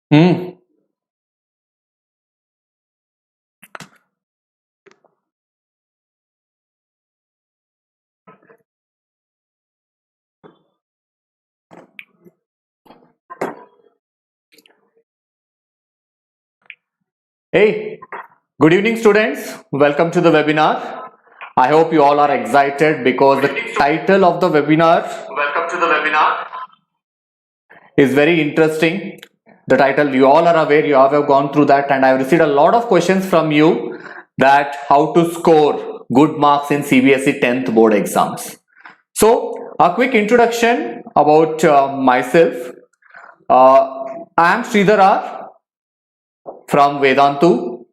Hmm. Hey, good evening, students. Welcome to the webinar. I hope you all are excited because the title of the webinar is very interesting. The title, you all are aware, you have gone through that, and I have received a lot of questions from you that how to score good marks in CBSE 10th board exams. So, a quick introduction about myself. I am Sridhar R from Vedantu.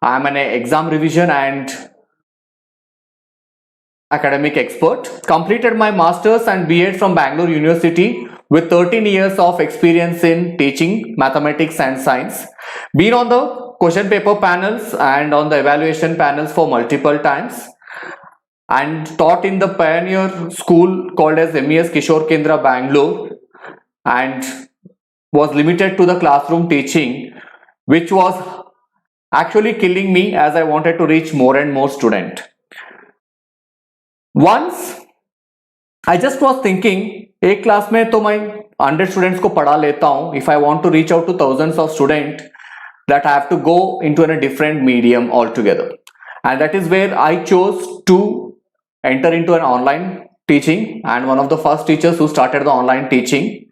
I am an exam revision and academic expert. Completed my masters and B.Ed from Bangalore University with 13 years of experience in teaching mathematics and science. Been on the question paper panels and on the evaluation panels for multiple times, and taught in the pioneer school called as MES Kishore Kendra Bangalore, and was limited to the classroom teaching, which was actually killing me as I wanted to reach more and more students. Once I just was thinking, एक class में तो मैं 100 students को पढ़ा लेता हूँ. If I want to reach out to thousands of students, that I have to go into a different medium altogether, and that is where I chose to enter into an online teaching, and one of the first teachers who started the online teaching.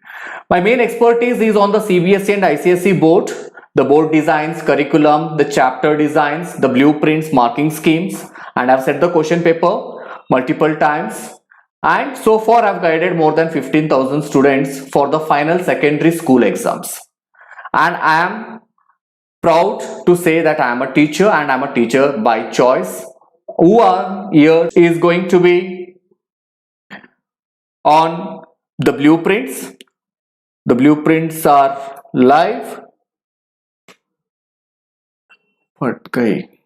My main expertise is on the CBSE and ICSE board, the board designs, curriculum, the chapter designs, the blueprints, marking schemes, and I've set the question paper multiple times. And so far I've guided more than 15,000 students for the final secondary school exams. And I am proud to say that I am a teacher, and I am a teacher by choice. Who are here is going to be on the blueprints. The blueprints are live. Okay.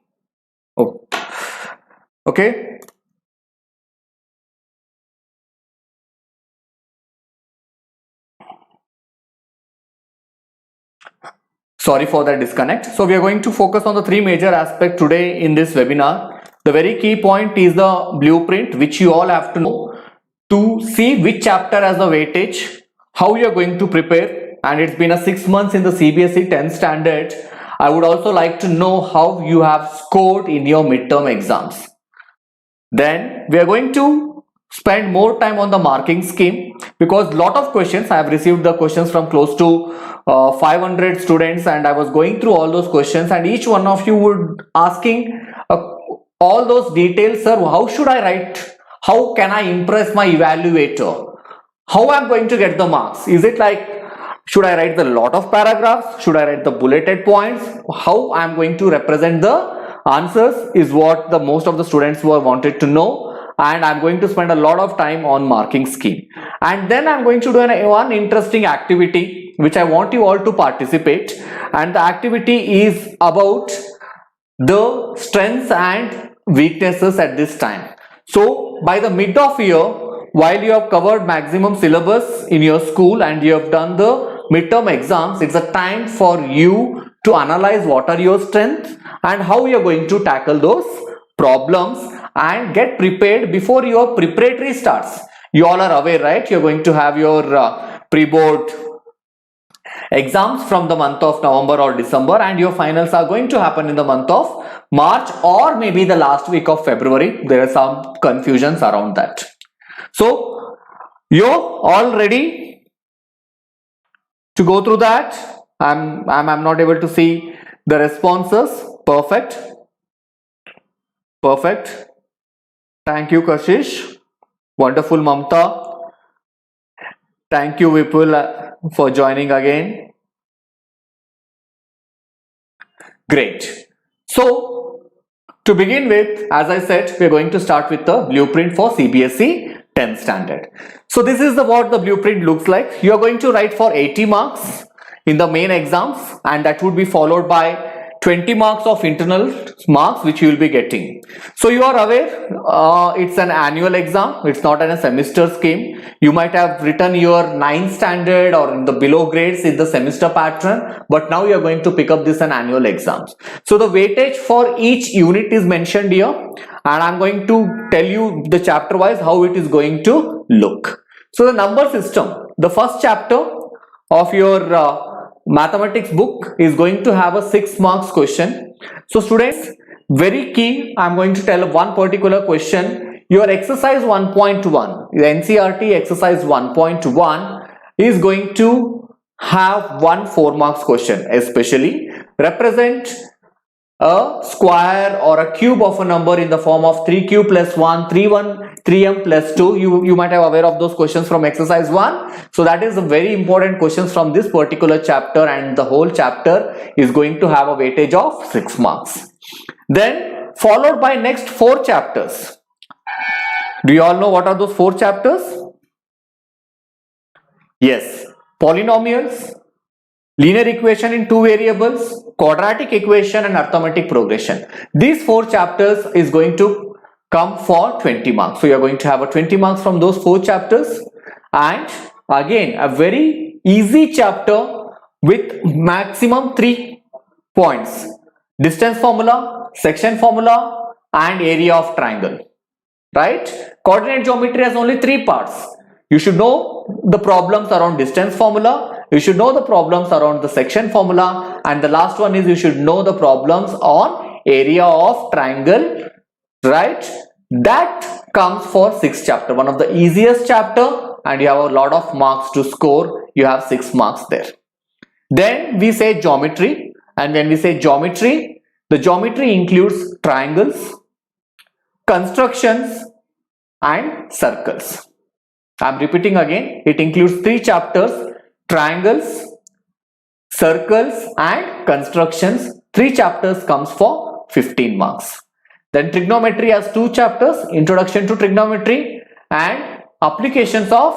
Oh. Okay. Sorry for that disconnect. So we are going to focus on the three major aspects today in this webinar. The very key point is the blueprint, which you all have to know to see which chapter has the weightage, how you are going to prepare, and it's been a 6 months in the CBSE 10th standard. I would also like to know how you have scored in your midterm exams. Then we are going to spend more time on the marking scheme, because lot of questions, I have received the questions from close to 500 students, and I was going through all those questions, and each one of you would asking all those details. Sir, how should I write? How can I impress my evaluator? How I'm going to get the marks? Is it like, should I write the lot of paragraphs? Should I write the bulleted points? How I'm going to represent the answers is what the most of the students were wanted to know, and I'm going to spend a lot of time on marking scheme. And then I'm going to do one interesting activity which I want you all to participate, and the activity is about the strengths and weaknesses at this time. So by the mid of year, while you have covered maximum syllabus in your school and you have done the midterm exams, it's a time for you to analyze what are your strengths and how you are going to tackle those problems and get prepared before your preparatory starts. You all are aware, right? You're going to have your pre-board exams from the month of November or December, and your finals are going to happen in the month of March or maybe the last week of February. There are some confusions around that. So you're all ready to go through that? I'm not able to see the responses. Perfect. Perfect. Thank you, Kashish. Wonderful, Mamta. Thank you, Vipul, for joining again. Great. So to begin with, as I said, we're going to start with the blueprint for CBSE 10th standard. So this is what the blueprint looks like. You are going to write for 80 marks in the main exams, and that would be followed by 20 marks of internal marks which you will be getting. So you are aware it's an annual exam, it's not a semester scheme. You might have written your 9th standard or the below grades in the semester pattern, but now you are going to pick up this an annual exams. So the weightage for each unit is mentioned here, and I'm going to tell you the chapter wise how it is going to look. So the number system, the first chapter of your mathematics book is going to have a 6 marks question. So students, very key, I'm going to tell one particular question. Your exercise 1.1, the NCERT exercise 1.1 is going to have one 4 marks question, especially represent a square or a cube of a number in the form of 3q plus 1, 3m plus 2. You might have aware of those questions from exercise 1. So that is a very important questions from this particular chapter, and the whole chapter is going to have a weightage of 6 marks. Then followed by next 4 chapters. Do you all know what are those 4 chapters? Yes, polynomials, linear equation in 2 variables, quadratic equation and arithmetic progression. These 4 chapters is going to come for 20 marks. So you are going to have a 20 marks from those 4 chapters, and again a very easy chapter with maximum 3 points: distance formula, section formula and area of triangle. Right? Coordinate geometry has only 3 parts. You should know the problems around distance formula, you should know the problems around the section formula, and the last one is you should know the problems on area of triangle, right? That comes for 6th chapter, one of the easiest chapter, and you have a lot of marks to score. You have 6 marks there. Then we say geometry, and when we say geometry, the geometry includes triangles, constructions and circles. I'm repeating again, it includes 3 chapters: triangles, circles and constructions. 3 chapters comes for 15 marks. Then trigonometry has 2 chapters: introduction to trigonometry and applications of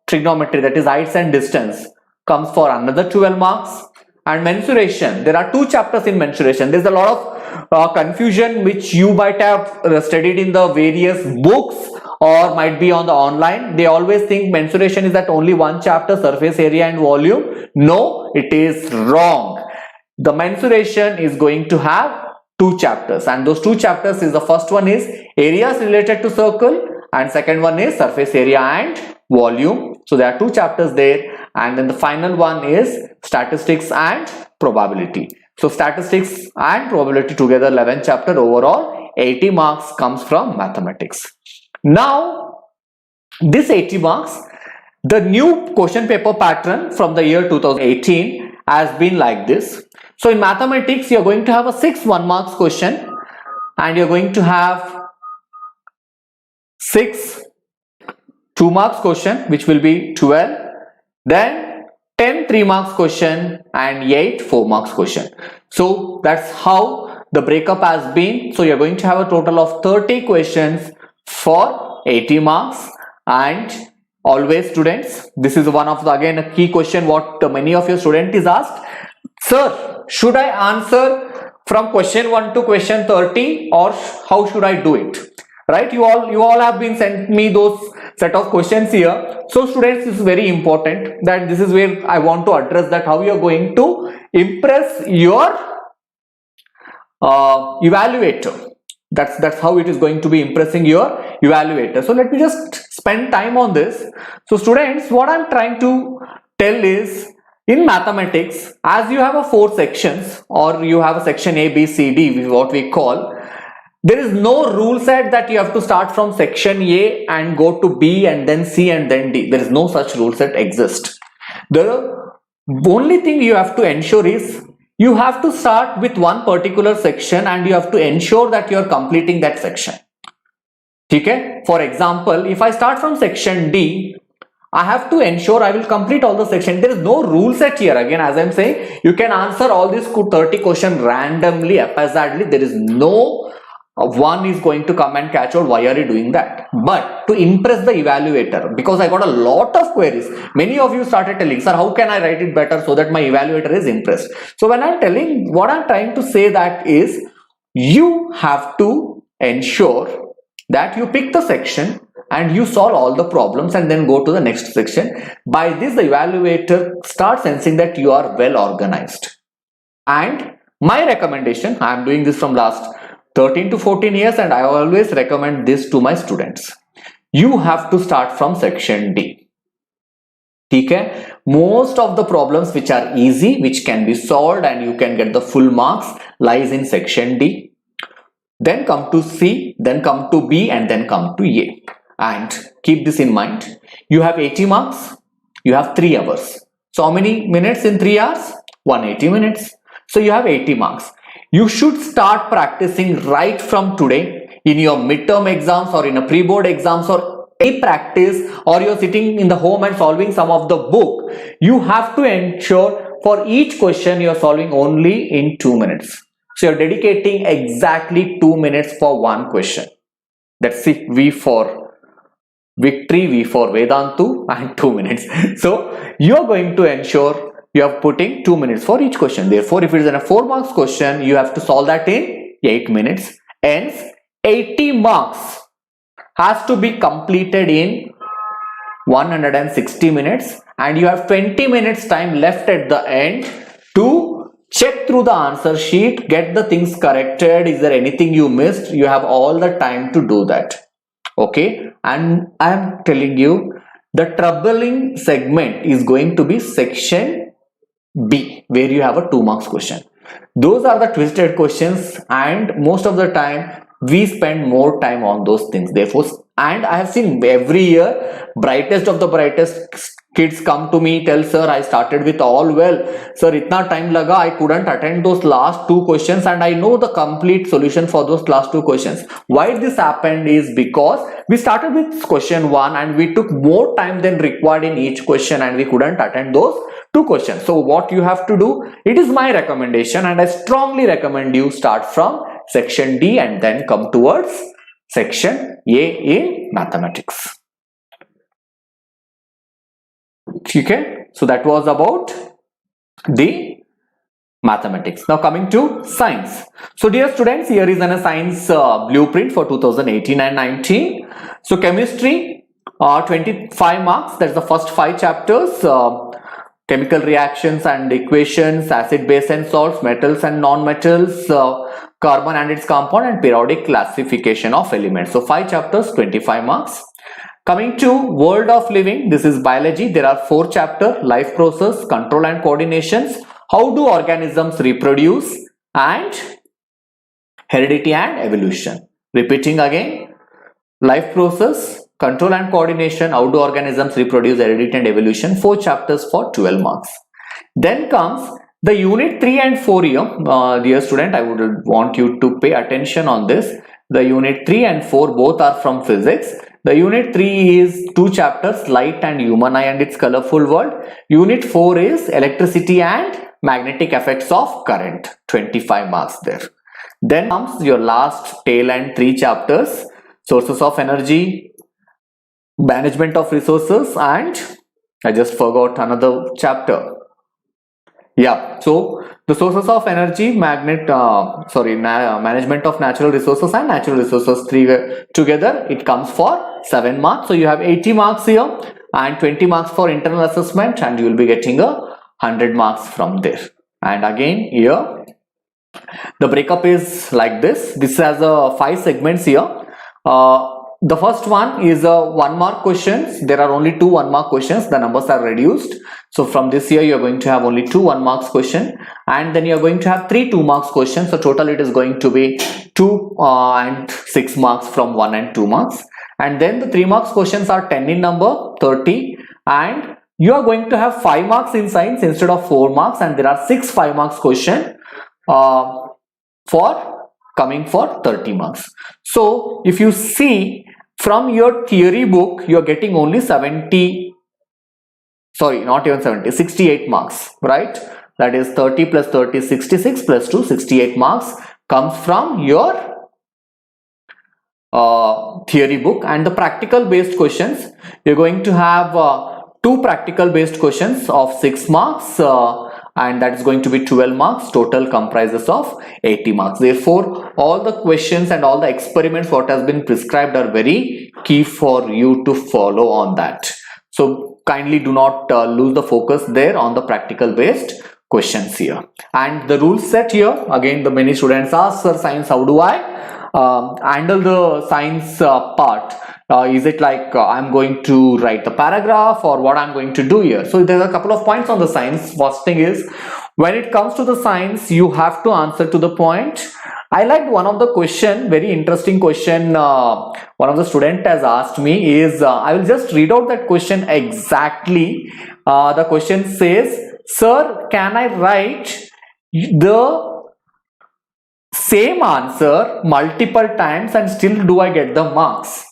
trigonometry, that is heights and distance, comes for another 12 marks. And mensuration, there are 2 chapters in mensuration. There's a lot of confusion which you might have studied in the various books or might be on the online. They always think mensuration is that only 1 chapter, surface area and volume. No, it is wrong. The mensuration is going to have 2 chapters, and those 2 chapters is, the first one is areas related to circle and second one is surface area and volume. So there are 2 chapters there, and then the final one is statistics and probability. So statistics and probability together 11 chapter, overall 80 marks comes from mathematics. Now this 80 marks, the new question paper pattern from the year 2018 has been like this. So in mathematics you are going to have a 6 1 marks question, and you are going to have 6 2 marks question which will be 12, then 10 3 marks question and 8 4 marks question. So that's how the breakup has been. So you're going to have a total of 30 questions for 80 marks. And always students, this is one of the, again, a key question what many of your students is asked: sir, should I answer from question 1 to question 30 or how should I do it? Right, you all have been sent me those set of questions here. So students, this is very important, that this is where I want to address that how you are going to impress your evaluator. That's how it is going to be impressing your evaluator. So let me just spend time on this. So students, what I'm trying to tell is, in mathematics, as you have a 4 sections, or you have a section A, B, C, D, what we call, there is no rule set that you have to start from section A and go to B and then C and then D. There is no such rule set exist. The only thing you have to ensure is you have to start with one particular section and you have to ensure that you are completing that section. Okay? For example, if I start from section D, I have to ensure I will complete all the section. There is no rule set here. Again, as I am saying, you can answer all these 30 questions randomly, haphazardly. There is no one is going to come and catch out, why are you doing that? But to impress the evaluator, because I got a lot of queries, many of you started telling, sir, how can I write it better so that my evaluator is impressed? So when I'm telling, what I'm trying to say that is, you have to ensure that you pick the section and you solve all the problems and then go to the next section. By this, the evaluator starts sensing that you are well organized. And my recommendation, I am doing this from last 13 to 14 years and I always recommend this to my students. You have to start from section D. Okay? Most of the problems which are easy, which can be solved and you can get the full marks, lies in section D. Then come to C, then come to B, and then come to A. And keep this in mind. You have 80 marks, you have 3 hours. So how many minutes in 3 hours? 180 minutes. So you have 80 marks. You should start practicing right from today in your midterm exams or in a pre-board exams or any practice, or you're sitting in the home and solving some of the book. You have to ensure for each question you're solving only in 2 minutes. So you're dedicating exactly 2 minutes for one question. That's it. V for victory, V for Vedantu, and 2 minutes. So you're going to ensure you are putting 2 minutes for each question. Therefore, if it is a 4 marks question, you have to solve that in 8 minutes. Hence, 80 marks has to be completed in 160 minutes, and you have 20 minutes time left at the end to check through the answer sheet, get the things corrected. Is there anything you missed? You have all the time to do that. Okay, and I am telling you, the troubling segment is going to be section B, where you have a 2 marks question. Those are the twisted questions, and most of the time we spend more time on those things. Therefore, and I have seen every year brightest of the brightest kids come to me, tell, sir, I started with all well, sir, itna time laga, I couldn't attend those last 2 questions and I know the complete solution for those last 2 questions. Why this happened is because we started with question 1 and we took more time than required in each question and we couldn't attend those 2 questions. So what you have to do, it is my recommendation and I strongly recommend you start from section D and then come towards section A in mathematics. Okay, so that was about the mathematics. Now coming to science. So dear students, here is a science blueprint for 2018 and 19. So chemistry, 25 marks. That's the first 5 chapters. Chemical reactions and equations, acid, base and salts, metals and non-metals, carbon and its compound, and periodic classification of elements. So 5 chapters, 25 marks. Coming to world of living, this is biology. There are 4 chapters: life process, control and coordinations, how do organisms reproduce, and heredity and evolution. Repeating again, life process, control and coordination, how do organisms reproduce, heredity and evolution. 4 chapters for 12 marks. Then comes the unit 3 and 4 here. Dear student, I would want you to pay attention on this. The unit 3 and 4 both are from physics. The unit 3 is 2 chapters, light and human eye and its colorful world. Unit 4 is electricity and magnetic effects of current. 25 marks there. Then comes your last tail and 3 chapters, sources of energy, management of resources, and I just forgot another chapter. Yeah, so the sources of energy, management of natural resources and natural resources, 3 together, it comes for 7 marks. So you have 80 marks here and 20 marks for internal assessment, and you will be getting 100 marks from there. And again here the breakup is like this. This has 5 segments here. The first one is 1 mark questions. There are only 2 1 mark questions. The numbers are reduced. So from this year you are going to have only 2 1 marks question, and then you are going to have 3 2 marks questions. So total it is going to be 2 and 6 marks from 1 and 2 marks. And then the 3 marks questions are 10 in number, 30, and you are going to have 5 marks in science instead of 4 marks, and there are 6 5 marks question for coming for 30 marks. So if you see from your theory book, you are getting only 68 marks, right? That is 30 plus 30, 66 plus 2, 68 marks comes from your theory book, and the practical based questions, you're going to have 2 practical based questions of 6 marks, and that is going to be 12 marks. Total comprises of 80 marks. Therefore, all the questions and all the experiments what has been prescribed are very key for you to follow on that. So kindly do not lose the focus there on the practical based questions here. And the rule set here, again, the many students ask, sir, science, how do I handle the science part? Is it like I'm going to write the paragraph, or what I'm going to do here? So there's a couple of points on the science. First thing is, when it comes to the science, you have to answer to the point. I liked one of the question, very interesting question one of the student has asked me is, I will just read out that question exactly. The question says, sir, can I write the same answer multiple times and still do I get the marks?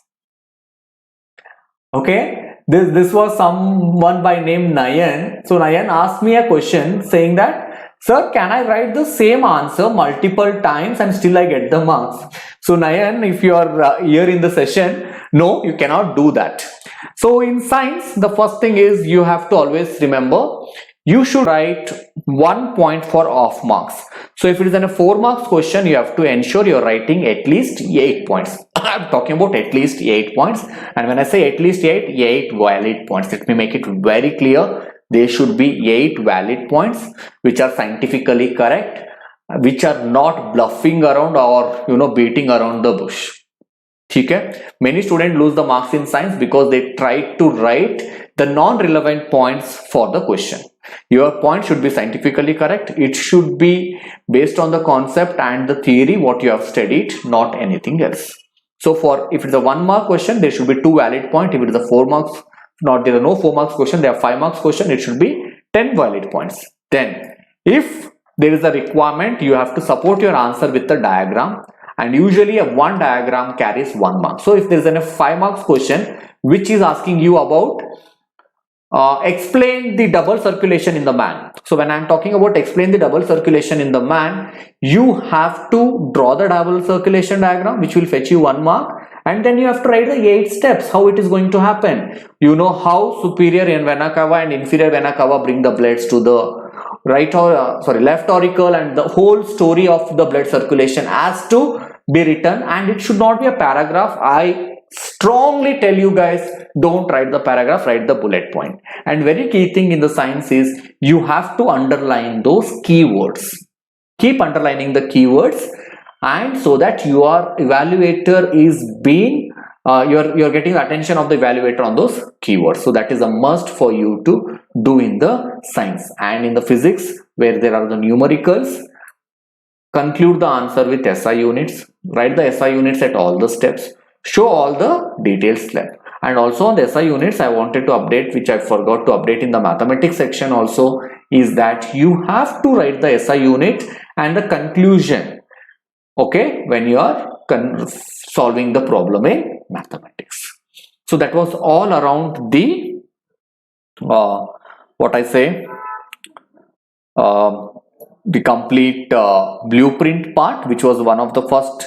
Okay, this was someone by name Nayan. So Nayan asked me a question saying that, sir, can I write the same answer multiple times and still I get the marks? So Nayan, if you are here in the session, no, you cannot do that. So in science, the first thing is you have to always remember, you should write 1 point for off marks. So if it is a 4 marks question, you have to ensure you're writing at least 8 points. I'm talking about at least 8 points. And when I say at least 8 valid points. Let me make it very clear. There should be 8 valid points which are scientifically correct, which are not bluffing around or beating around the bush. Okay? Many students lose the marks in science because they try to write the non-relevant points for the question. Your point should be scientifically correct. It should be based on the concept and the theory what you have studied, not anything else. So if it's a 1 mark question, there should be 2 valid points. If it is a 4 marks, there are no 4 marks question, there are 5 marks question, it should be 10 valid points. Then if there is a requirement, you have to support your answer with the diagram, and usually a 1 diagram carries 1 mark. So if there is a 5 marks question which is asking you about explain the double circulation in the man. So when I'm talking about explain the double circulation in the man, you have to draw the double circulation diagram which will fetch you 1 mark, and then you have to write the 8 steps how it is going to happen. You know how superior vena cava and inferior vena cava bring the bloods to the left auricle, and the whole story of the blood circulation has to be written, and it should not be a paragraph. I strongly tell you guys, don't write the paragraph, write the bullet point. And very key thing in the science is you have to underline those keywords. Keep underlining the keywords, and so that your evaluator is being you're getting the attention of the evaluator on those keywords. So that is a must for you to do in the science. And in the physics, where there are the numericals, conclude the answer with SI units, write the SI units at all the steps, show all the details left. And also on the SI units, I wanted to update, which I forgot to update in the mathematics section also, is that you have to write the SI unit and the conclusion, okay, when you are solving the problem in mathematics. So that was all around the the complete blueprint part, which was one of the first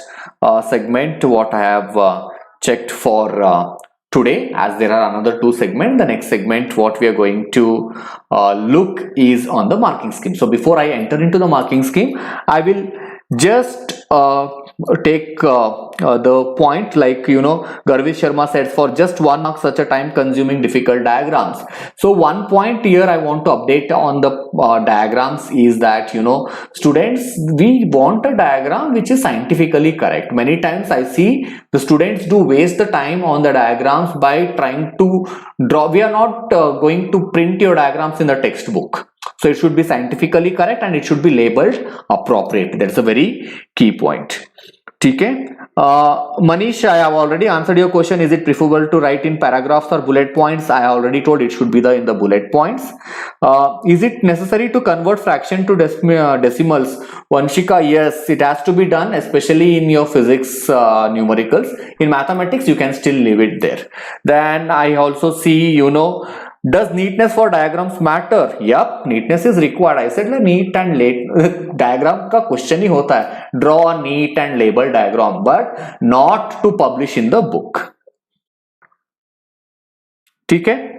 segment what I have checked for today. As there are another 2 segments, the next segment what we are going to look is on the marking scheme. So before I enter into the marking scheme, I will just take the point, like Garvish Sharma said, for just 1 mark such a time consuming difficult diagrams. So 1 point here I want to update on the diagrams is that students, we want a diagram which is scientifically correct. Many times I see the students do waste the time on the diagrams by trying to draw. We are not going to print your diagrams in the textbook. So it should be scientifically correct and it should be labeled appropriate. That's a very key point. Okay. Manish, I have already answered your question. Is it preferable to write in paragraphs or bullet points? I already told it should be in the bullet points. Is it necessary to convert fraction to decimals? Vanshika, yes, it has to be done, especially in your physics numericals. In mathematics, you can still leave it there. Then I also see, Does neatness for diagrams matter? Yup, neatness is required. I said neat and late diagram का question ही होता है. Draw a neat and label diagram, but not to publish in the book. ठीक है?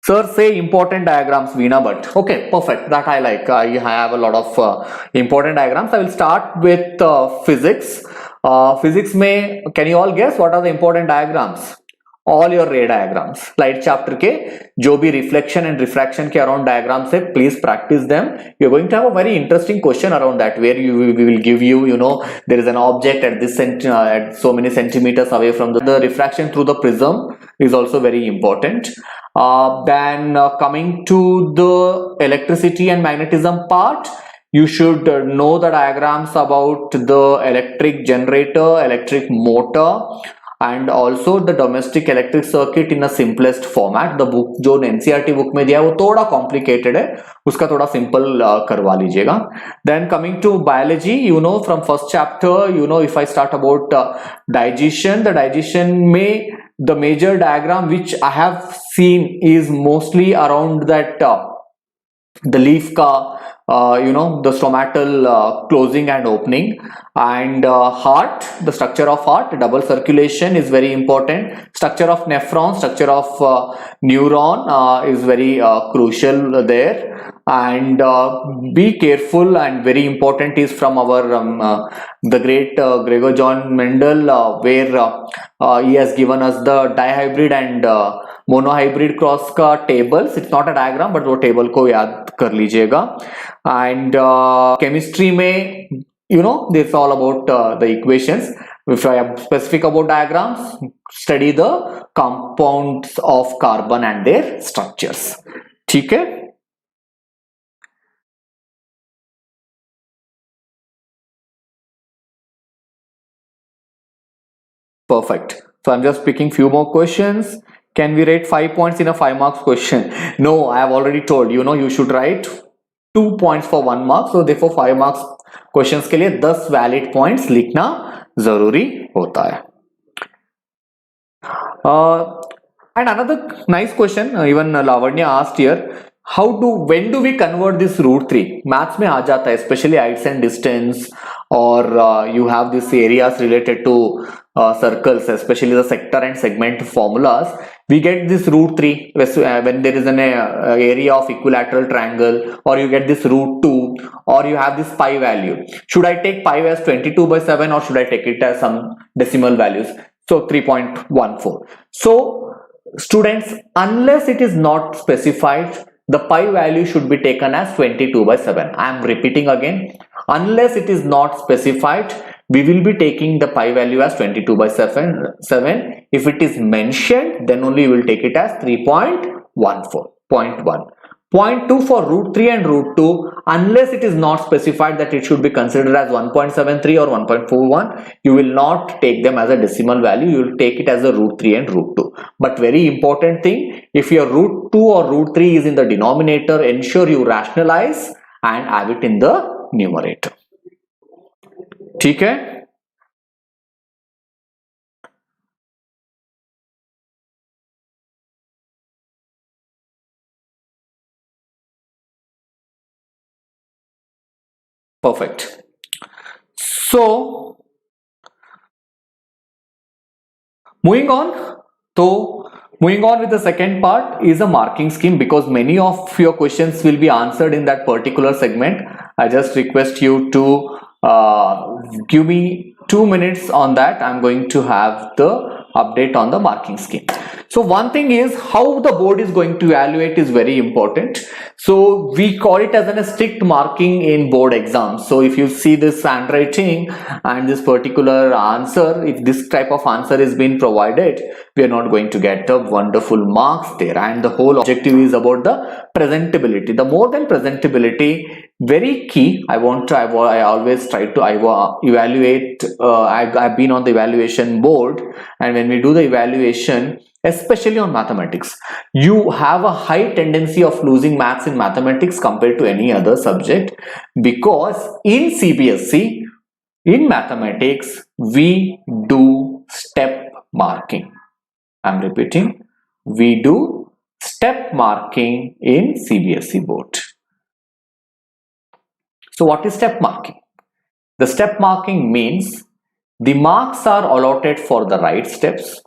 Sir, say important diagrams, Veena, but okay, perfect. That I like. I have a lot of important diagrams. I will start with physics. Physics में, can you all guess what are the important diagrams? All your ray diagrams. Light chapter के जो भी reflection and refraction के around diagrams है, please practice them. You're going to have a very interesting question around that, where we will give you, there is an object at this at so many centimeters away from the refraction through the prism is also very important. Then coming to the electricity and magnetism part, you should know the diagrams about the electric generator, electric motor, and also the domestic electric circuit in a simplest format. The book जो NCERT book में दिया है वो थोड़ा complicated है, उसका थोड़ा simple करवा लीजिएगा. Then coming to biology, from first chapter, if I start about digestion, the digestion में the major diagram which I have seen is mostly around that the leaf ka the stomatal closing and opening, and heart, the structure of heart, double circulation is very important. Structure of nephron, structure of neuron is very crucial there. And be careful, and very important is from our the great Gregor John Mendel, where he has given us the dihybrid and monohybrid cross का tables. It's not a diagram, but वो table को याद कर लीजिएगा. And chemistry में this all about the equations. If I am specific about diagrams, study the compounds of carbon and their structures. ठीक है? Perfect. So I'm just picking few more questions. Can we rate 5 points in a 5 marks question? No, I have already told you should write 2 points for 1 mark. So therefore 5 marks questions के लिए 10 valid points लिखना जरूरी होता है. And another nice question, even Lavanya asked here, when do we convert this root 3? Maths में आ जाता है, especially heights and distance, or you have these areas related to circles, especially the sector and segment formulas. We get this root 3 when there is an area of equilateral triangle, or you get this root 2, or you have this pi value. Should I take pi as 22/7, or should I take it as some decimal values? So 3.14. So students, unless it is not specified, the pi value should be taken as 22/7. I am repeating again, unless it is not specified, we will be taking the pi value as 22/7. If it is mentioned, then only we will take it as 3.14. 0.1. 0.2 for root 3 and root 2, unless it is not specified that it should be considered as 1.73 or 1.41, you will not take them as a decimal value, you will take it as a root 3 and root 2. But very important thing, if your root 2 or root 3 is in the denominator, ensure you rationalize and have it in the numerator. ठीक है? Perfect. So moving on with the second part is a marking scheme, because many of your questions will be answered in that particular segment. I just request you to give me 2 minutes on that. I'm going to have the update on the marking scheme. So one thing is, how the board is going to evaluate is very important. So we call it as a strict marking in board exams. So if you see this handwriting and this particular answer, if this type of answer is being provided, we are not going to get the wonderful marks there. And the whole objective is about the presentability. The more than presentability, very key. I always try to evaluate. I've been on the evaluation board, and when we do the evaluation, especially on mathematics, you have a high tendency of losing maths in mathematics compared to any other subject, because in CBSE, in mathematics, we do step marking. I'm repeating, we do step marking in CBSE board. So what is step marking? The step marking means the marks are allotted for the right steps.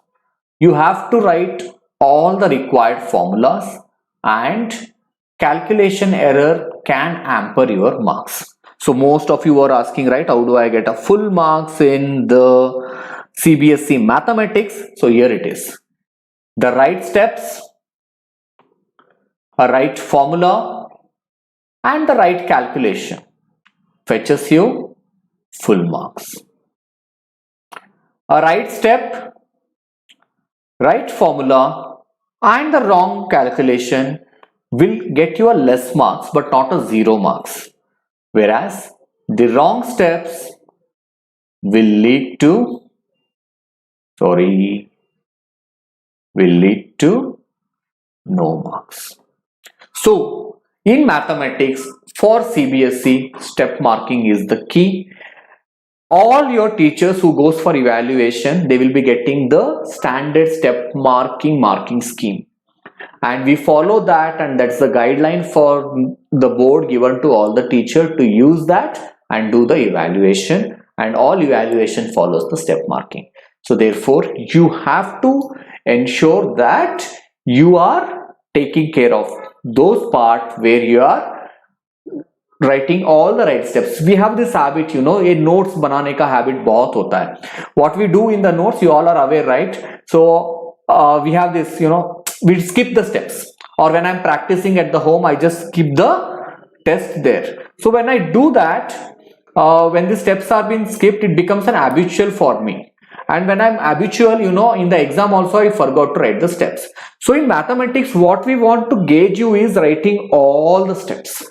You have to write all the required formulas, and calculation error can hamper your marks. So most of you are asking, right, how do I get a full marks in the CBSE mathematics? So here it is. The right steps, a right formula, and the right calculation fetches you full marks. A right step, right formula, and the wrong calculation will get you a less marks but not a 0 marks. Whereas the wrong steps will lead to, no marks. So in mathematics for CBSE, step marking is the key. All your teachers who goes for evaluation, they will be getting the standard step marking scheme, and we follow that, and that's the guideline for the board given to all the teacher to use that and do the evaluation, and all evaluation follows the step marking. So therefore you have to ensure that you are taking care of those parts where you are writing all the right steps. We have this habit, a notes banane ka habit bahut hota hai. What we do in the notes, you all are aware, right? So we have this, we skip the steps, or when I'm practicing at the home, I just skip the test there. So when I do that, when the steps are being skipped, it becomes an habitual for me. And when I'm habitual, in the exam also I forgot to write the steps. So in mathematics, what we want to gauge you is writing all the steps.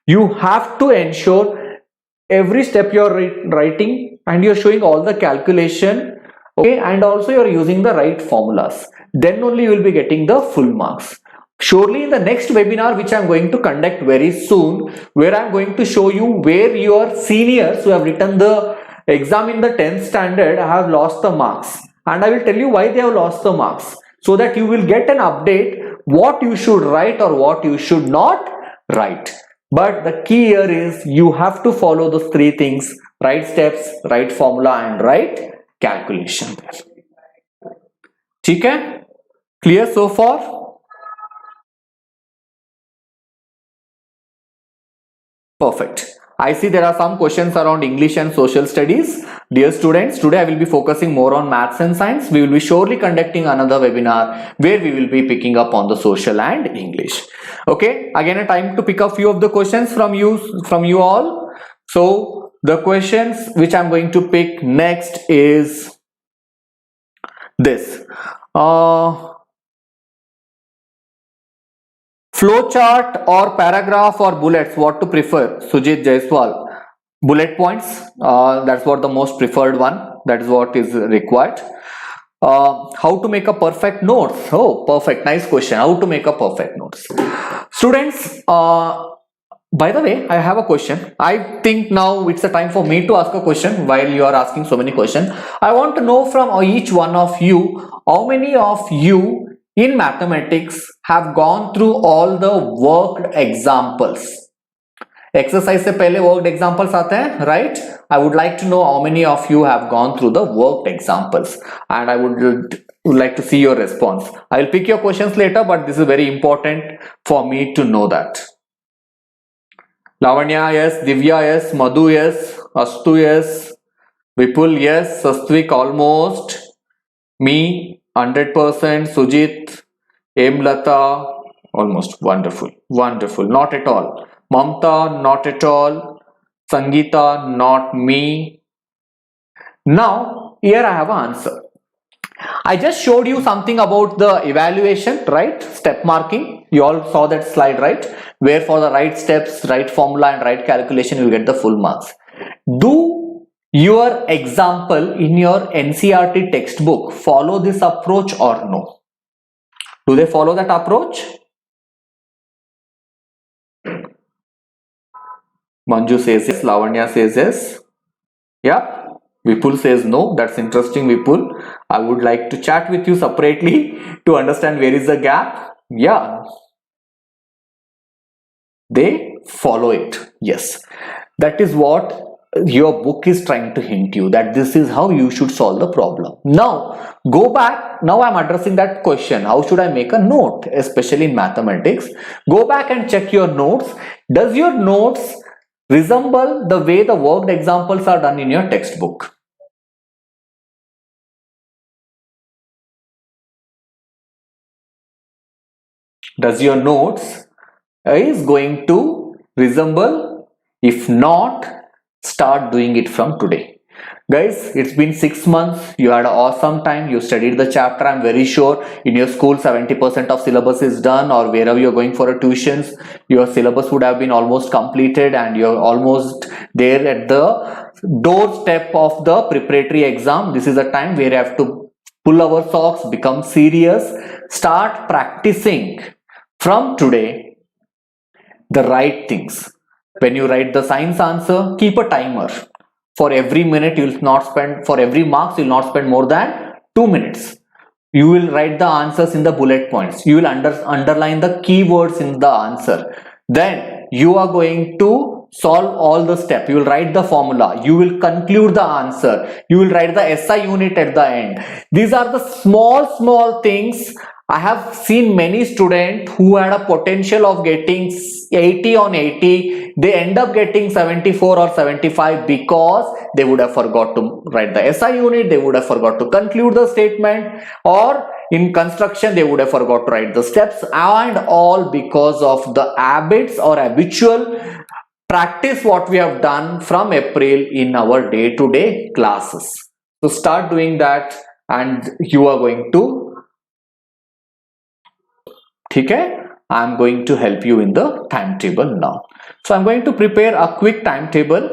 You have to ensure every step you're writing, and you're showing all the calculation, okay, and also you're using the right formulas. Then only you will be getting the full marks. Surely in the next webinar, which I'm going to conduct very soon, where I'm going to show you where your seniors who have written the exam in the 10th standard have lost the marks, and I will tell you why they have lost the marks, so that you will get an update what you should write or what you should not write. But the key here is you have to follow those three things: right steps, right formula, and right calculation. ठीक है? Clear so far? Perfect. I see there are some questions around English and social studies. Dear students, today I will be focusing more on maths and science. We will be surely conducting another webinar where we will be picking up on the social and English. Okay, again a time to pick a few of the questions from you all. So the questions which I'm going to pick next is this. Flowchart or paragraph or bullets, what to prefer? Sujit Jaiswal. Bullet points, that's what the most preferred one, that is what is required. How to make a perfect notes? Oh, perfect, nice question. How to make a perfect notes? Students, by the way, I have a question. I think now it's a time for me to ask a question while you are asking so many questions. I want to know from each one of you, how many of you in mathematics have gone through all the worked examples? Exercise से पहले worked examples आते हैं, right? I would like to know how many of you have gone through the worked examples, and I would like to see your response. I will pick your questions later, but this is very important for me to know that. Lavanya, yes. Divya, yes. Madhu, yes. Astu, yes. Vipul, yes. Sastvik, almost. Me, 100%. Sujit, Emlata, almost. Wonderful. Wonderful. Not at all. Mamta, not at all. Sangeeta, not me. Now, here I have an answer. I just showed you something about the evaluation, right? Step marking. You all saw that slide, right? Where for the right steps, right formula, and right calculation, you get the full marks. Do your example in your NCERT textbook follow this approach or no? Do they follow that approach? Manju says yes. Lavanya says yes. Yeah. Vipul says no. That's interesting, Vipul. I would like to chat with you separately to understand where is the gap. Yeah, they follow it. Yes, that is what your book is trying to hint you, that this is how you should solve the problem. Now go back. Now I'm addressing that question, how should I make a note, especially in mathematics. Go back and check your notes. Does your notes resemble the way the worked examples are done in your textbook? Does your notes is going to resemble? If not, start doing it from today. Guys, it's been 6 months. You had an awesome time. You studied the chapter. I'm very sure in your school 70% of syllabus is done, or wherever you're going for a tuitions, your syllabus would have been almost completed and you're almost there at the doorstep of the preparatory exam. This is a time where you have to pull our socks, become serious, start practicing from today the right things. When you write the science answer, keep a timer. For every minute you will not spend, for every marks you will not spend more than 2 minutes. You will write the answers in the bullet points. You will underline the keywords in the answer. Then you are going to solve all the steps. You will write the formula. You will conclude the answer. You will write the SI unit at the end. These are the small things. I have seen many students who had a potential of getting 80 on 80. They end up getting 74 or 75 because they would have forgot to write the SI unit. They would have forgot to conclude the statement, or in construction they would have forgot to write the steps, and all because of the habits or habitual practice what we have done from April in our day-to-day classes. So start doing that and you are going to. Okay, I'm going to help you in the timetable now. So I'm going to prepare a quick timetable,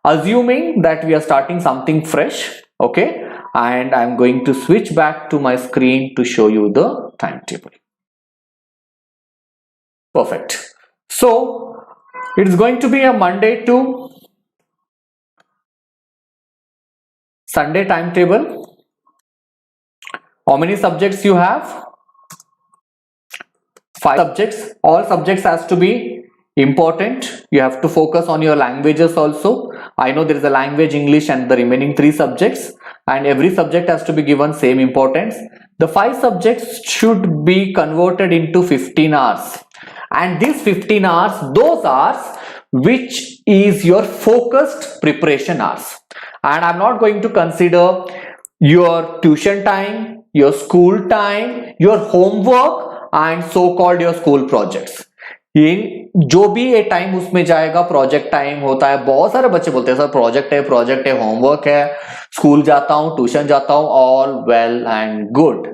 assuming that we are starting something fresh. Okay, and I'm going to switch back to my screen to show you the timetable. Perfect. So it's going to be a Monday to Sunday timetable. How many subjects you have? 5 subjects. All subjects has to be important. You have to focus on your languages also. I know there is a language, English, and the remaining 3 subjects, and every subject has to be given same importance. The 5 subjects should be converted into 15 hours, and these 15 hours, those hours which is your focused preparation hours. And I'm not going to consider your tuition time, your school time, your homework and so called your school projects. ये जो भी ये time उसमें जाएगा, project time होता है. बहुत सारे बच्चे बोलते हैं सर प्रोजेक्ट है, होमवर्क है, स्कूल जाता हूं, ट्यूशन जाता हूं, all well and good.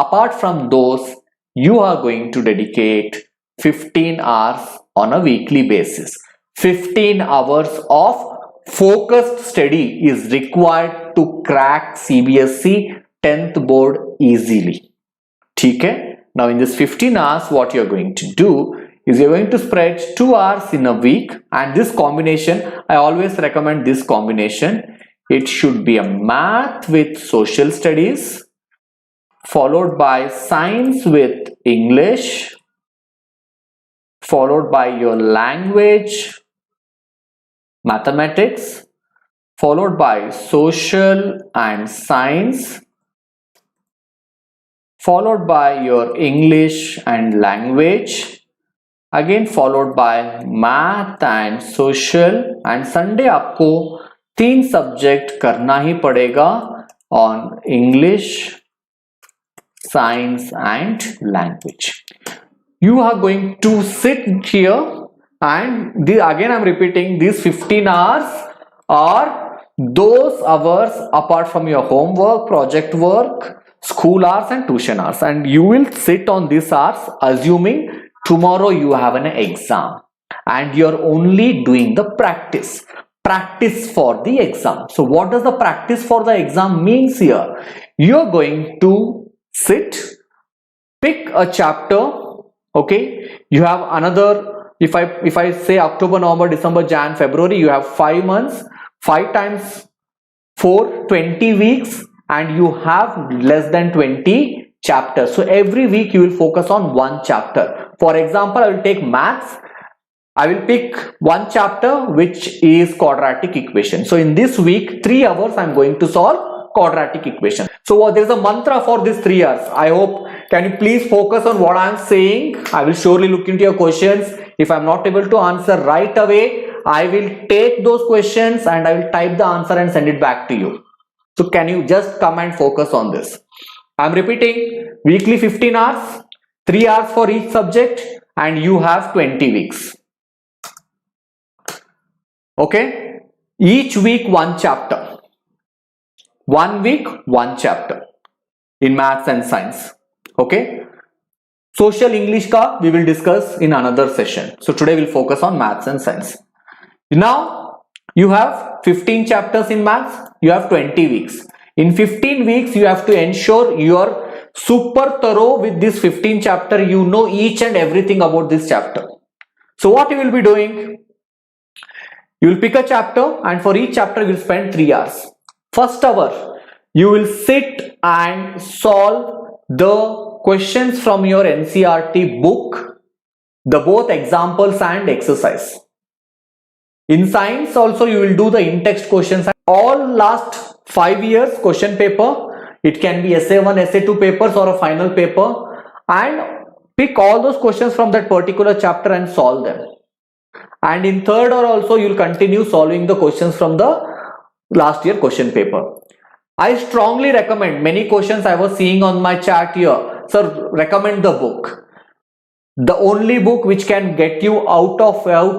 Apart from those, you are going to dedicate 15 hours on a weekly basis. 15 hours of focused study is required to crack CBSE 10th board easily. ठीक है? Now in this 15 hours, what you're going to do is you're going to spread 2 hours in a week, and this combination, I always recommend this combination. It should be a math with social studies, followed by science with English, followed by your language, mathematics, followed by social and science, followed by your English and language, again followed by math and social, and Sunday आपको 3 subject करना ही पड़ेगा on English, science and language. You are going to sit here, and again I'm repeating, these 15 hours are those hours apart from your homework, project work, school hours and tuition hours, and you will sit on these hours assuming tomorrow you have an exam and you're only doing the practice for the exam. So what does the practice for the exam means here? You're going to sit, pick a chapter. Okay, you have another, if I say October, November, December, Jan, February, you have 5 months. 5 times for 20 weeks and you have less than 20 chapters. So every week you will focus on one chapter. For example, I will take maths. I will pick one chapter which is quadratic equation. So in this week, 3 hours I am going to solve quadratic equation. So there is a mantra for this 3 hours. I hope, can you please focus on what I am saying? I will surely look into your questions. If I am not able to answer right away, I will take those questions and I will type the answer and send it back to you. So can you just come and focus on this? I am repeating, weekly 15 hours, 3 hours for each subject, and you have 20 weeks. Okay, each week one chapter, 1 week one chapter in maths and science. Okay, social English ka we will discuss in another session. So today we'll focus on maths and science. Now you have 15 chapters in maths, you have 20 weeks. In 15 weeks you have to ensure you are super thorough with this 15 chapter. You know each and everything about this chapter. So what you will be doing? You will pick a chapter and for each chapter you will spend 3 hours. First hour, you will sit and solve the questions from your NCERT book, the both examples and exercise. In science also you will do the in-text questions. All last 5 years question paper, it can be essay 1, essay 2 papers or a final paper, and pick all those questions from that particular chapter and solve them. And in third hour also you will continue solving the questions from the last year question paper. I strongly recommend, many questions I was seeing on my chat here, sir, recommend the book. The only book which can get you out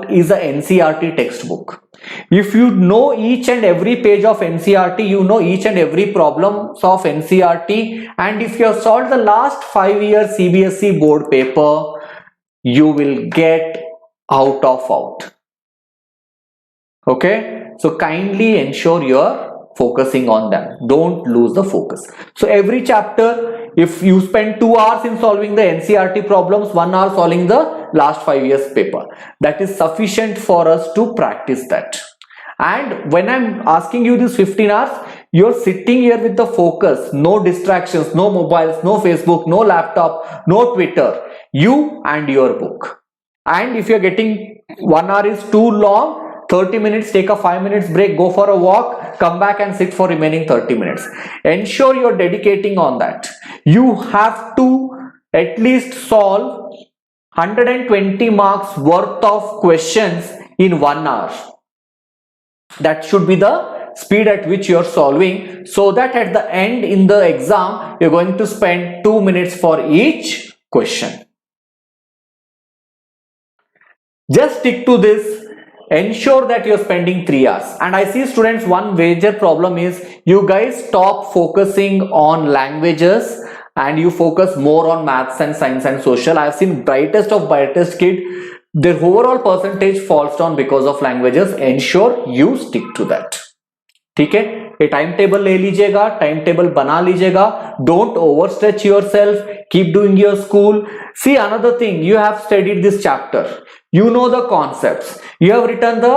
is a NCERT textbook. If you know each and every page of NCERT, you know each and every problems of NCERT, and if you have solved the last 5 years CBSE board paper, you will get out. Okay, so kindly ensure you are focusing on them. Don't lose the focus. So every chapter, if you spend 2 hours in solving the NCERT problems, 1 hour solving the last 5 years paper, that is sufficient for us to practice that. And when I'm asking you this 15 hours, you're sitting here with the focus, no distractions, no mobiles, no Facebook, no laptop, no Twitter, you and your book. And if you're getting 1 hour is too long, 30 minutes, take a 5 minutes break, go for a walk, come back and sit for remaining 30 minutes. Ensure you're dedicating on that. You have to at least solve 120 marks worth of questions in 1 hour. That should be the speed at which you're solving, so that at the end in the exam, you're going to spend 2 minutes for each question. Just stick to this. Ensure that you're spending 3 hours. And I see students, one major problem is you guys stop focusing on languages and you focus more on maths and science and social. I've seen brightest of brightest kid, their overall percentage falls down because of languages. Ensure you stick to that. ठीक है, ये time table ले लीजिएगा, time table बना लीजिएगा. Don't overstretch yourself. Keep doing your school. See, another thing, you have studied this chapter. You know the concepts. You have written the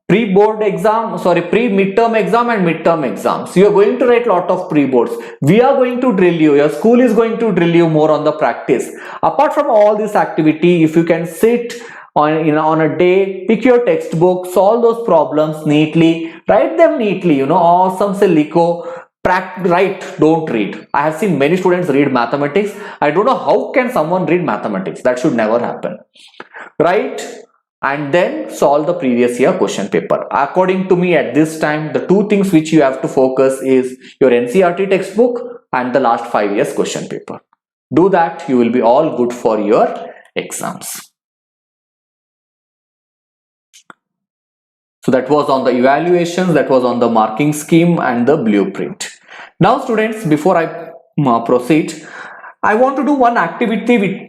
pre-board exam, pre-midterm exam and midterm exams. You are going to write lot of pre-boards. We are going to drill you. Your school is going to drill you more on the practice. Apart from all this activity, if you can sit on a day, pick your textbook, solve those problems neatly, write them neatly, awesome se likho. Write, don't read. I have seen many students read mathematics. I don't know how can someone read mathematics. That should never happen. Write and then solve the previous year question paper. According to me, at this time, the two things which you have to focus is your NCERT textbook and the last 5 years question paper. Do that, you will be all good for your exams. So that was on the evaluations, that was on the marking scheme and the blueprint. Now students, before I proceed, I want to do one activity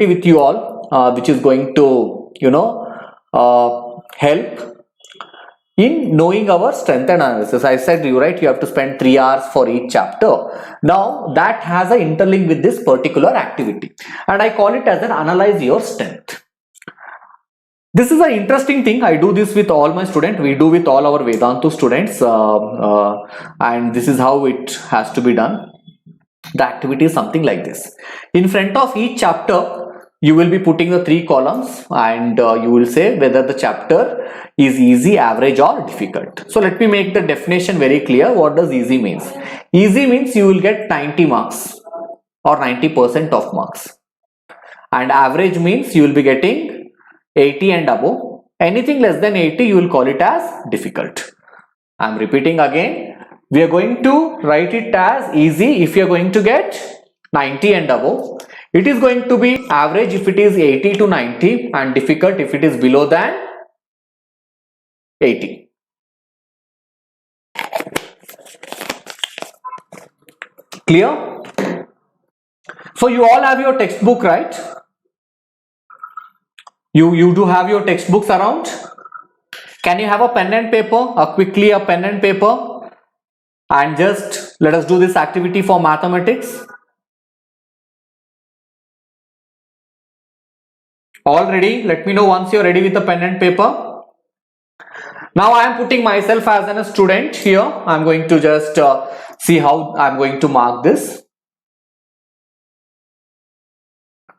with you all, which is going to help in knowing our strength and analysis. I said you have to spend 3 hours for each chapter. Now that has an interlink with this particular activity, and I call it as an analyze your strength. This is an interesting thing. I do this with all my students. We do with all our Vedantu students, and this is how it has to be done. The activity is something like this. In front of each chapter, you will be putting the 3 columns, and you will say whether the chapter is easy, average, or difficult. So let me make the definition very clear. What does easy means? Easy means you will get 90 marks or 90% of marks, and average means you will be getting 80 and above. Anything less than 80 you will call it as difficult. I am repeating again. We are going to write it as easy if you are going to get 90 and above. It is going to be average if it is 80 to 90, and difficult if it is below than 80. Clear? So you all have your textbook, right? You do have your textbooks around. Can you have a pen and paper? Quickly a pen and paper, and just let us do this activity for mathematics. All ready? Let me know once you're ready with the pen and paper. Now I am putting myself as a student here. I'm going to just see how I'm going to mark this.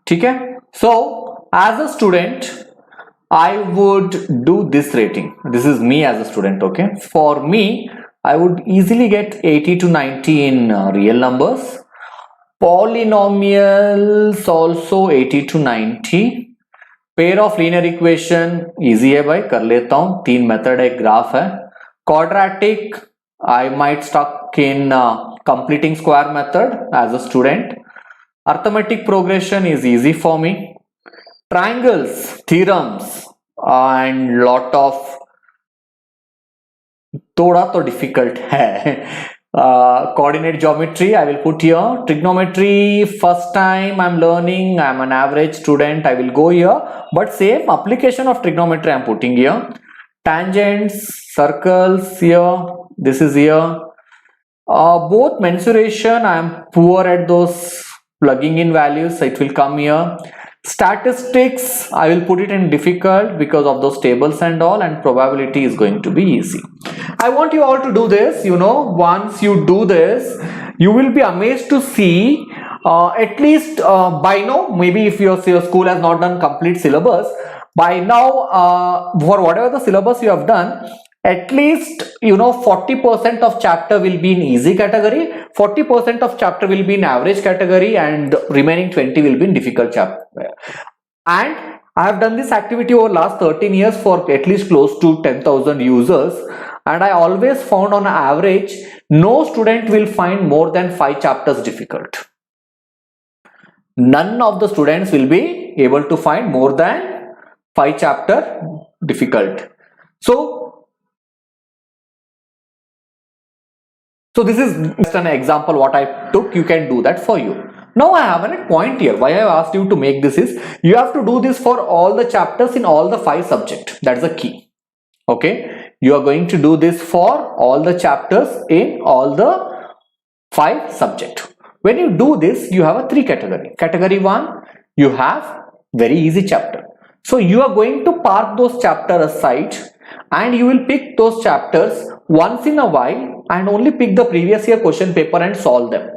Okay? So as a student, I would do this rating. This is me as a student, okay? For me, I would easily get 80 to 90 in real numbers. Polynomials also 80 to 90. Pair of linear equation easy है भाई, कर लेता हूं. 3 method है, एक graph है. Quadratic I might stuck in completing square method as a student. Arithmetic progression is easy for me. Triangles, theorems and lot of थोड़ा तो डिफिकल्ट है. Coordinate geometry I will put here. Trigonometry first time I'm learning, I'm an average student, I will go here, but same application of trigonometry I'm putting here. Tangents, circles here, this is here. Both mensuration I am poor at those plugging in values, so it will come here. Statistics I will put it in difficult because of those tables and all, and probability is going to be easy. I want you all to do this. You know, once you do this, you will be amazed to see at least by now, maybe if your school has not done complete syllabus, by now for whatever the syllabus you have done, at least 40% of chapter will be in easy category, 40% of chapter will be in average category, and remaining 20 will be in difficult chapter. And I have done this activity over last 13 years for at least close to 10,000 users, and I always found on average no student will find more than 5 chapters difficult. None of the students will be able to find more than 5 chapter difficult. So this is just an example what I took. You can do that for you. Now I have a point here. Why I have asked you to make this is, you have to do this for all the chapters in all the 5 subjects. That's the key. Okay, you are going to do this for all the chapters in all the 5 subjects. When you do this, you have a 3 category. Category 1, you have very easy chapter. So you are going to park those chapters aside, and you will pick those chapters once in a while and only pick the previous year question paper and solve them,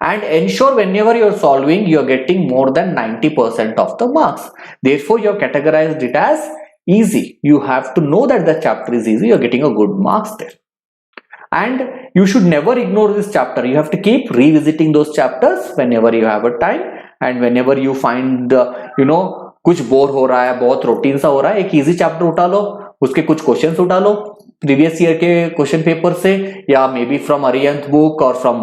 and ensure whenever you are solving you are getting more than 90% of the marks. Therefore you have categorized it as easy. You have to know that the chapter is easy, you are getting a good marks there. And you should never ignore this chapter. You have to keep revisiting those chapters whenever you have a time, and whenever you find कुछ bore हो रहा है, बहुत routine सा हो रहा है, एक इजी चैप्टर उठा लो, उसके कुछ क्वेश्चंस उठा लो प्रीवियस ईयर के क्वेश्चन पेपर से, या maybe from Arihant book और from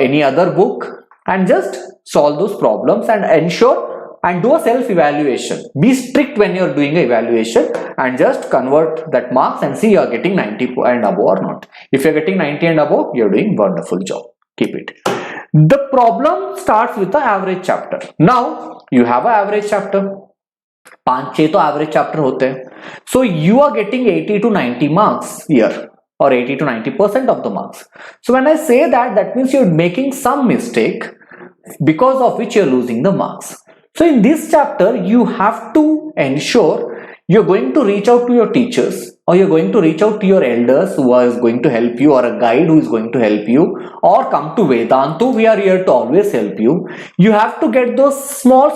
any other book, and just solve those problems and ensure and do a self evaluation. Be strict when you are doing a evaluation, and just convert that marks and see you are getting 90 and above or not. If you are getting 90 and above, you are doing wonderful job. Keep it. The problem starts with the average chapter. Now you have an average chapter. 5-6 तो average chapter होते हैं. So you are getting 80 to 90 marks here, or 80 to 90% of the marks. So when I say that, that means you are making some mistake because of which you are losing the marks. So in this chapter, you have to ensure you're going to reach out to your teachers, or you're going to reach out to your elders who are going to help you, or a guide who is going to help you, or come to Vedantu. We are here to always help you. You have to get those small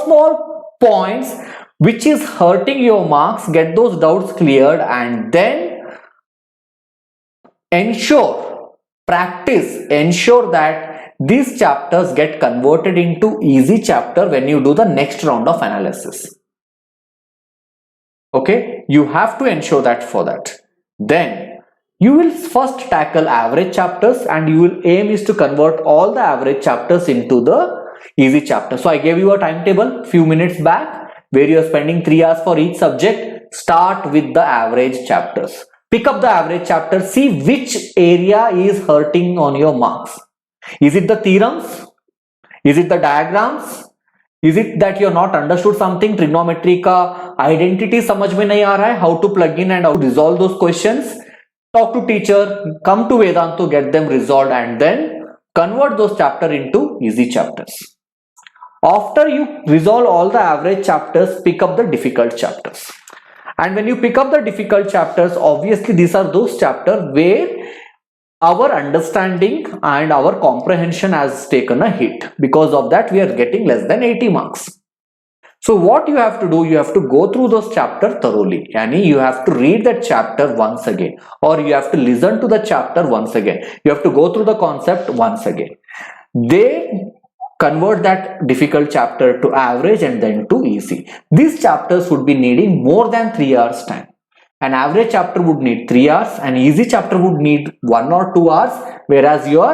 points which is hurting your marks, get those doubts cleared, and then ensure that these chapters get converted into easy chapter when you do the next round of analysis. Okay, you have to ensure that. For that, then you will first tackle average chapters, and you will aim is to convert all the average chapters into the easy chapter. So I gave you a timetable few minutes back where you are spending 3 hours for each subject. Start with the average chapters. Pick up the average chapter, see which area is hurting on your marks. Is it the theorems? Is it the diagrams? Is it that you're not understood something? Trigonometry का identity समझ में नहीं आ रहा है? How to plug in and how to resolve those questions? Talk to teacher, come to Vedantu, get them resolved, and then convert those chapters into easy chapters. After you resolve all the average chapters, pick up the difficult chapters. And when you pick up the difficult chapters, obviously these are those chapters where our understanding and our comprehension has taken a hit. Because of that, we are getting less than 80 marks. So what you have to do, you have to go through those chapters thoroughly. Yani you have to read that chapter once again, or you have to listen to the chapter once again. You have to go through the concept once again. They convert that difficult chapter to average and then to easy. These chapters would be needing more than 3 hours time. An average chapter would need 3 hours, an easy chapter would need 1 or 2 hours, whereas your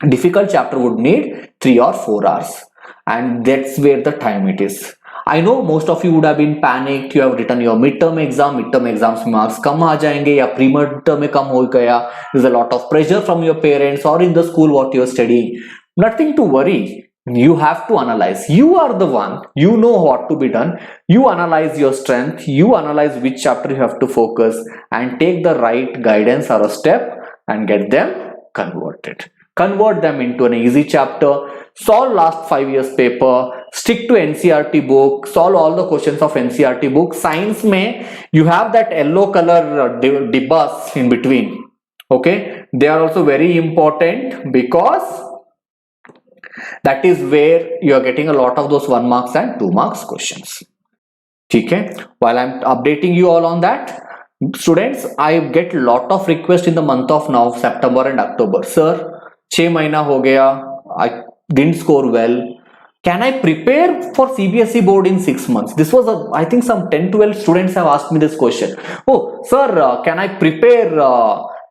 difficult chapter would need 3 or 4 hours. And that's where the time it is. I know most of you would have been panicked. You have written your midterm exams marks kam aa jayenge ya pre-midterm mein kam ho gaya. There's a lot of pressure from your parents or in the school what you're studying. Nothing to worry. You have to analyze. You are the one. You know what to be done. You analyze your strength. You analyze which chapter you have to focus and take the right guidance or a step and get them converted. Convert them into an easy chapter. Solve last 5 years paper. Stick to NCERT book. Solve all the questions of NCERT book. Science mein you have that yellow color dibbas in between. Okay, they are also very important because that is where you are getting a lot of those 1 marks and 2 marks questions. Okay, while I'm updating you all on that, students, I get lot of requests in the month of now September and October. Sir, 6 mahina ho gaya, I didn't score well. Can I prepare for CBSE board in 6 months? This was I think some 10-12 students have asked me this question. Oh sir, can I prepare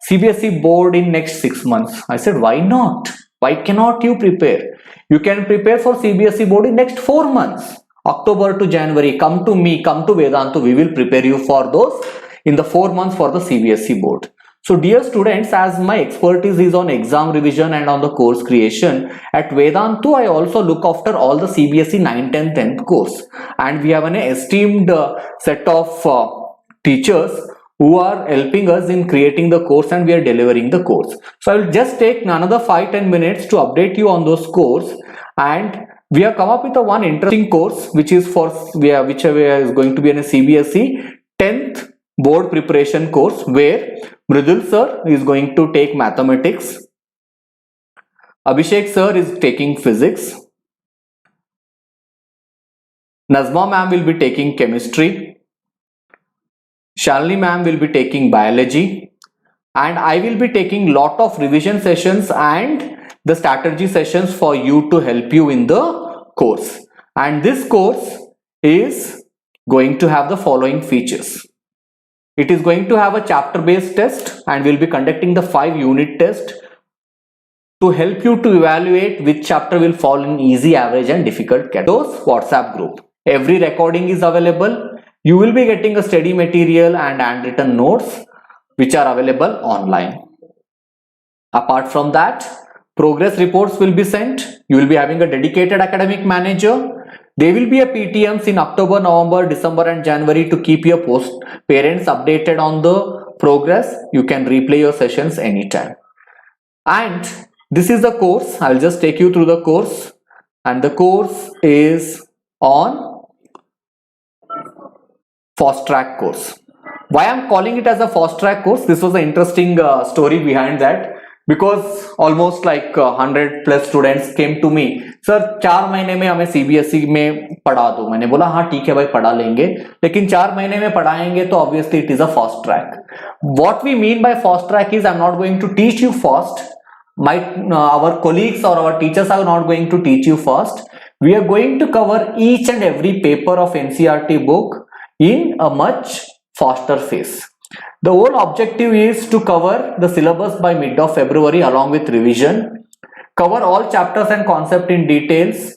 CBSE board in next 6 months? I said, why not? Why cannot you prepare? You can prepare for CBSE board in next 4 months. October to January, come to me, come to Vedantu. We will prepare you for those in the 4 months for the CBSE board. So dear students, as my expertise is on exam revision and on the course creation, at Vedantu I also look after all the CBSE 9th, 10th, 10th course. And we have an esteemed set of teachers who are helping us in creating the course, and we are delivering the course. So I will just take another 5-10 minutes to update you on those course. And we have come up with one interesting course which is for which is going to be in a CBSE 10th board preparation course, where Mridul sir is going to take mathematics, Abhishek sir is taking physics, Nazma ma'am will be taking chemistry, Shalini ma'am will be taking biology, and I will be taking lot of revision sessions and the strategy sessions for you to help you in the course. And this course is going to have the following features. It is going to have a chapter based test, and we'll be conducting the 5 unit test to help you to evaluate which chapter will fall in easy, average and difficult categories. WhatsApp group. Every recording is available. You will be getting a study material and handwritten notes which are available online. Apart from that, progress reports will be sent. You will be having a dedicated academic manager. There will be a PTMs in October, November, December and January to keep your parents updated on the progress. You can replay your sessions anytime. And this is the course. I will just take you through the course. And the course is on fast track course. Why I'm calling it as a fast track course? This was an interesting story behind that, because almost like 100 plus students came to me, sir 4 महीने में हमें CBSE में पढ़ा दो. मैंने बोला हाँ ठीक है भाई, पढ़ा लेंगे, लेकिन 4 महीने में पढ़ाएंगे तो obviously it is a fast track. What we mean by fast track is I'm not going to teach you fast. Our colleagues or our teachers are not going to teach you fast. We are going to cover each and every paper of NCERT book in a much faster phase. The whole objective is to cover the syllabus by mid of February along with revision, cover all chapters and concept in details,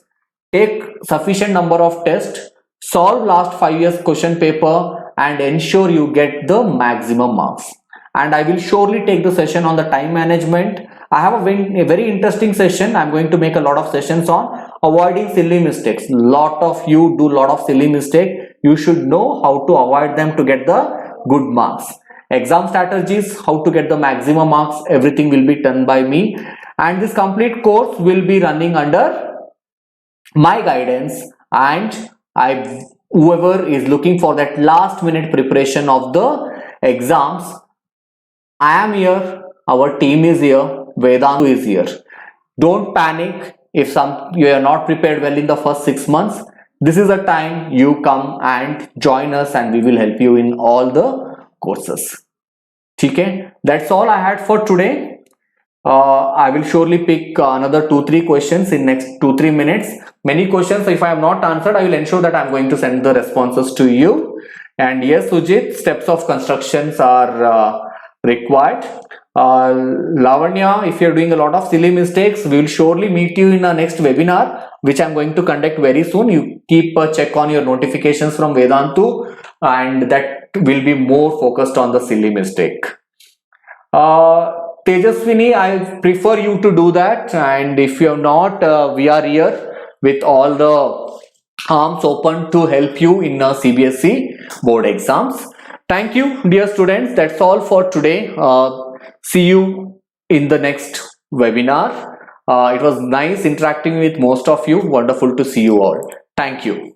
take sufficient number of tests, solve last 5 years question paper, and ensure you get the maximum marks. And I will surely take the session on the time management. I have a very interesting session. I'm going to make a lot of sessions on avoiding silly mistakes. Lot of you do lot of silly mistakes. You should know how to avoid them to get the good marks. Exam strategies, how to get the maximum marks, everything will be done by me. And this complete course will be running under my guidance, and whoever is looking for that last minute preparation of the exams, I am here, our team is here, Vedantu is here. Don't panic if you are not prepared well in the first 6 months. This is the time you come and join us, and we will help you in all the courses. Okay, that's all I had for today. I will surely pick another 2-3 questions in next 2-3 minutes. Many questions, if I have not answered, I will ensure that I am going to send the responses to you. And yes, Sujit, steps of constructions are required. Lavanya, if you are doing a lot of silly mistakes, we will surely meet you in our next webinar, which I am going to conduct very soon. You keep a check on your notifications from Vedantu, and that will be more focused on the silly mistake. Tejaswini, I prefer you to do that, and if you have not, we are here with all the arms open to help you in CBSE board exams. Thank you, dear students. That's all for today. See you in the next webinar. It was nice interacting with most of you. Wonderful to see you all. Thank you.